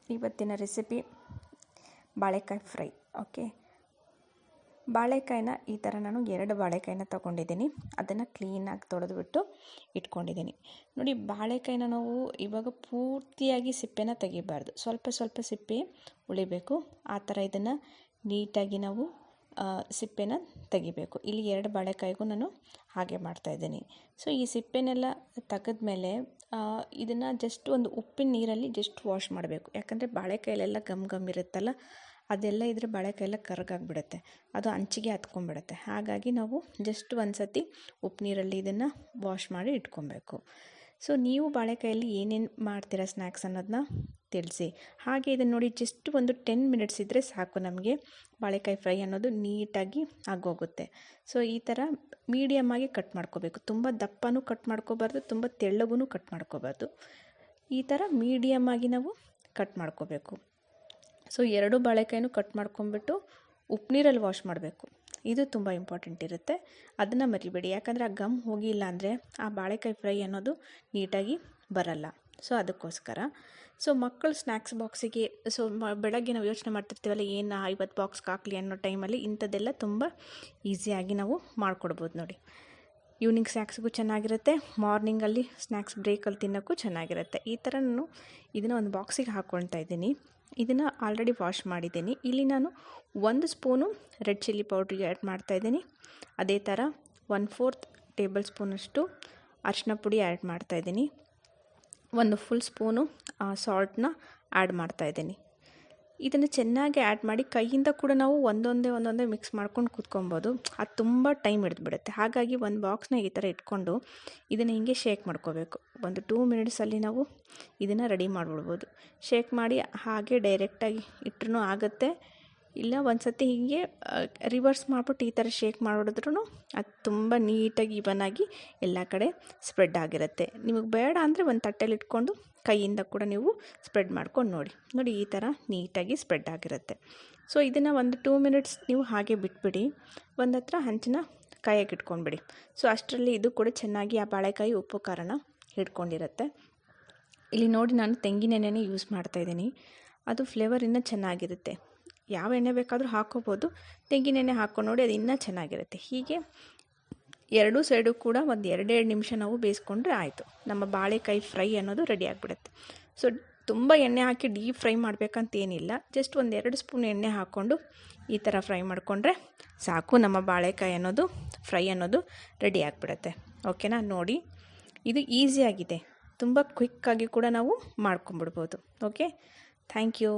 ಇವತ್ತಿನ ರೆಸಿಪಿ ಬಾಳೆಕಾಯಿ fry. Okay, ಬಾಳೆಕಾಯಿನ ಈ ಥರ ನಾನು 2 ಬಾಳೆಕಾಯಿನ ತೊಗೊಂಡಿದ್ದೀನಿ. ಅದನ್ನು ಕ್ಲೀನಾಗಿ ತೊಳೆದುಬಿಟ್ಟು ಇಟ್ಕೊಂಡಿದ್ದೀನಿ. ನೋಡಿ, ಬಾಳೆಕಾಯಿನ ನಾವು ಇವಾಗ ಪೂರ್ತಿಯಾಗಿ ಸಿಪ್ಪೆನ ತೆಗಿಬಾರ್ದು, ಸ್ವಲ್ಪ ಸ್ವಲ್ಪ ಸಿಪ್ಪೆ ಉಳಿಬೇಕು. ಆ ಥರ ಇದನ್ನು ನೀಟಾಗಿ ನಾವು ಸಿಪ್ಪೆನ ತೆಗಿಬೇಕು. ಇಲ್ಲಿ 2 ಬಾಳೆಕಾಯಿಗೂ ನಾನು ಹಾಗೆ ಮಾಡ್ತಾಯಿದ್ದೀನಿ. ಸೊ ಈ ಸಿಪ್ಪೆನೆಲ್ಲ ತೆಗೆದ್ಮೇಲೆ ಇದನ್ನು ಜಸ್ಟ್ ಒಂದು ಉಪ್ಪಿನ ನೀರಲ್ಲಿ ಜಸ್ಟ್ ವಾಶ್ ಮಾಡಬೇಕು. ಯಾಕಂದರೆ ಬಾಳೆಕಾಯಲ್ಲೆಲ್ಲ ಗಮ್ ಇರುತ್ತಲ್ಲ, ಅದೆಲ್ಲ ಇದ್ದರೆ ಬಾಳೆಕಾಯೆಲ್ಲ ಕರಗಾಗ್ಬಿಡುತ್ತೆ, ಅದು ಅಂಚಿಗೆ ಹತ್ಕೊಂಡ್ಬಿಡುತ್ತೆ. ಹಾಗಾಗಿ ನಾವು ಜಸ್ಟ್ ಒಂದು ಸತಿ ಉಪ್ಪು ನೀರಲ್ಲಿ ಇದನ್ನು ವಾಶ್ ಮಾಡಿ ಇಟ್ಕೊಬೇಕು. ಸೊ ನೀವು ಬಾಳೆಕಾಯಲ್ಲಿ ಏನೇನು ಮಾಡ್ತೀರಾ ಸ್ನ್ಯಾಕ್ಸ್ ಅನ್ನೋದನ್ನ ತಿಳಿಸಿ. ಹಾಗೆ ಇದನ್ನು ನೋಡಿ, ಜಸ್ಟ್ ಒಂದು 10 ಮಿನಿಟ್ಸ್ ಇದ್ದರೆ ಸಾಕು, ನಮಗೆ ಬಾಳೆಕಾಯಿ ಫ್ರೈ ಅನ್ನೋದು ನೀಟಾಗಿ ಆಗೋಗುತ್ತೆ. ಸೊ ಈ ಥರ ಮೀಡಿಯಮ್ಮಾಗಿ ಕಟ್ ಮಾಡ್ಕೋಬೇಕು. ತುಂಬ ದಪ್ಪನೂ ಕಟ್ ಮಾಡ್ಕೋಬಾರ್ದು, ತುಂಬ ತೆಳ್ಳಗೂ ಕಟ್ ಮಾಡ್ಕೋಬಾರ್ದು. ಈ ಥರ ಮೀಡಿಯಮ್ಮಾಗಿ ನಾವು ಕಟ್ ಮಾಡ್ಕೋಬೇಕು. ಸೊ 2 ಬಾಳೆಕಾಯಿನೂ ಕಟ್ ಮಾಡ್ಕೊಂಬಿಟ್ಟು ಉಪ್ಪು ನೀರಲ್ಲಿ ವಾಶ್ ಮಾಡಬೇಕು. ಇದು ತುಂಬ ಇಂಪಾರ್ಟೆಂಟ್ ಇರುತ್ತೆ, ಅದನ್ನು ಮರಿಬೇಡಿ. ಯಾಕಂದರೆ ಆ ಗಮ್ ಹೋಗಿಲ್ಲ ಅಂದರೆ ಆ ಬಾಳೆಕಾಯಿ ಫ್ರೈ ಅನ್ನೋದು ನೀಟಾಗಿ ಬರಲ್ಲ. ಸೊ ಅದಕ್ಕೋಸ್ಕರ. ಸೊ ಮಕ್ಕಳು ಸ್ನ್ಯಾಕ್ಸ್ ಬಾಕ್ಸಿಗೆ ಬೆಳಗ್ಗೆ ನಾವು ಯೋಚನೆ ಮಾಡ್ತಿರ್ತೀವಲ್ಲ, ಏನು ಇವತ್ತು ಬಾಕ್ಸ್ಗೆ ಹಾಕಲಿ ಅನ್ನೋ ಟೈಮಲ್ಲಿ ಇಂಥದ್ದೆಲ್ಲ ತುಂಬ ಈಸಿಯಾಗಿ ನಾವು ಮಾಡಿಕೊಡ್ಬೋದು. ನೋಡಿ, ಈವ್ನಿಂಗ್ ಸ್ನ್ಯಾಕ್ಸ್ಗೂ ಚೆನ್ನಾಗಿರುತ್ತೆ, ಮಾರ್ನಿಂಗಲ್ಲಿ ಸ್ನ್ಯಾಕ್ಸ್ ಬ್ರೇಕಲ್ಲಿ ತಿನ್ನೋಕ್ಕೂ ಚೆನ್ನಾಗಿರುತ್ತೆ. ಈ ಥರ ನಾನು ಇದನ್ನು ಒಂದು ಬಾಕ್ಸಿಗೆ ಹಾಕ್ಕೊಳ್ತಾ ಇದ್ದೀನಿ. ಇದನ್ನು ಆಲ್ರೆಡಿ ವಾಶ್ ಮಾಡಿದ್ದೀನಿ. ಇಲ್ಲಿ ನಾನು 1 ಸ್ಪೂನು ರೆಡ್ ಚಿಲ್ಲಿ ಪೌಡ್ರಿಗೆ ಆ್ಯಡ್ ಮಾಡ್ತಾಯಿದ್ದೀನಿ. ಅದೇ ಥರ 1/4 ಟೇಬಲ್ ಸ್ಪೂನಷ್ಟು ಅರಿಶಿನ ಪುಡಿ ಆ್ಯಡ್ ಮಾಡ್ತಾಯಿದ್ದೀನಿ. 1 ಫುಲ್ ಸ್ಪೂನು ಸಾಲ್ಟನ್ನ ಆ್ಯಡ್ ಮಾಡ್ತಾಯಿದ್ದೀನಿ. ಇದನ್ನು ಚೆನ್ನಾಗಿ ಆ್ಯಡ್ ಮಾಡಿ ಕೈಯಿಂದ ಕೂಡ ನಾವು ಒಂದೊಂದೇ ಮಿಕ್ಸ್ ಮಾಡ್ಕೊಂಡು ಕೂತ್ಕೊಬೋದು. ಅದು ತುಂಬ ಟೈಮ್ ಹಿಡಿದ್ಬಿಡುತ್ತೆ. ಹಾಗಾಗಿ ಒಂದು ಬಾಕ್ಸ್ನ ಈ ಥರ ಇಟ್ಕೊಂಡು ಇದನ್ನು ಹಿಂಗೆ ಶೇಕ್ ಮಾಡ್ಕೋಬೇಕು. ಒಂದು 2 ಮಿನಿಟ್ಸಲ್ಲಿ ನಾವು ಇದನ್ನು ರೆಡಿ ಮಾಡಿಬಿಡ್ಬೋದು. ಶೇಕ್ ಮಾಡಿ ಹಾಗೆ ಡೈರೆಕ್ಟಾಗಿ ಇಟ್ಟರೂ ಆಗುತ್ತೆ, ಇಲ್ಲ ಒಂದು ಸತಿ ಹೀಗೆ ರಿವರ್ಸ್ ಮಾಡಿಬಿಟ್ಟು ಈ ಥರ ಶೇಕ್ ಮಾಡಿದ್ರೂ ಅದು ತುಂಬ ನೀಟಾಗಿ ಇವನಾಗಿ ಎಲ್ಲ ಕಡೆ ಸ್ಪ್ರೆಡ್ ಆಗಿರುತ್ತೆ. ನಿಮಗೆ ಬೇಡ ಅಂದರೆ ಒಂದು ತಟ್ಟೆಲಿ ಇಟ್ಕೊಂಡು ಕೈಯಿಂದ ಕೂಡ ನೀವು ಸ್ಪ್ರೆಡ್ ಮಾಡ್ಕೊಂಡು ನೋಡಿ ಈ ಥರ ನೀಟಾಗಿ ಸ್ಪ್ರೆಡ್ ಆಗಿರುತ್ತೆ. ಸೊ ಇದನ್ನು ಒಂದು 2 ಮಿನಿಟ್ಸ್ ನೀವು ಹಾಗೆ ಬಿಟ್ಬಿಡಿ. ಒಂದು ಹತ್ರ ಹಂಚನ್ನ ಕಾಯಕ್ಕೆ ಇಟ್ಕೊಂಡ್ಬಿಡಿ. ಸೊ ಅಷ್ಟರಲ್ಲಿ ಇದು ಕೂಡ ಚೆನ್ನಾಗಿ ಆ ಬಾಳೆಕಾಯಿ ಉಪ್ಪು ಖಾರನ ಹಿಡ್ಕೊಂಡಿರುತ್ತೆ. ಇಲ್ಲಿ ನೋಡಿ, ನಾನು ತೆಂಗಿನ ಎಣ್ಣೆನೇ ಯೂಸ್ ಮಾಡ್ತಾಯಿದ್ದೀನಿ. ಅದು ಫ್ಲೇವರ್ ಇನ್ನೂ ಚೆನ್ನಾಗಿರುತ್ತೆ. ಯಾವ ಎಣ್ಣೆ ಬೇಕಾದರೂ ಹಾಕ್ಕೋಬೋದು, ತೆಂಗಿನ ಎಣ್ಣೆ ಹಾಕ್ಕೊಂಡು ನೋಡಿ, ಅದು ಇನ್ನೂ ಚೆನ್ನಾಗಿರುತ್ತೆ. ಹೀಗೆ 2 ಸೈಡು ಕೂಡ ಒಂದು 2 ನಿಮಿಷ ನಾವು ಬೇಯಿಸ್ಕೊಂಡ್ರೆ ಆಯಿತು, ನಮ್ಮ ಬಾಳೆಕಾಯಿ ಫ್ರೈ ಅನ್ನೋದು ರೆಡಿ ಆಗಿಬಿಡುತ್ತೆ. ಸೊ ತುಂಬ ಎಣ್ಣೆ ಹಾಕಿ ಡೀಪ್ ಫ್ರೈ ಮಾಡಬೇಕಂತೇನಿಲ್ಲ, ಜಸ್ಟ್ ಒಂದು 2 ಸ್ಪೂನ್ ಎಣ್ಣೆ ಹಾಕ್ಕೊಂಡು ಈ ಥರ ಫ್ರೈ ಮಾಡಿಕೊಂಡ್ರೆ ಸಾಕು, ನಮ್ಮ ಬಾಳೆಕಾಯಿ ಅನ್ನೋದು ಫ್ರೈ ಅನ್ನೋದು ರೆಡಿ ಆಗಿಬಿಡುತ್ತೆ. ಓಕೆನಾ? ನೋಡಿ, ಇದು ಈಸಿಯಾಗಿದೆ, ತುಂಬ ಕ್ವಿಕ್ಕಾಗಿ ಕೂಡ ನಾವು ಮಾಡ್ಕೊಂಬಿಡ್ಬೋದು. Okay, thank you.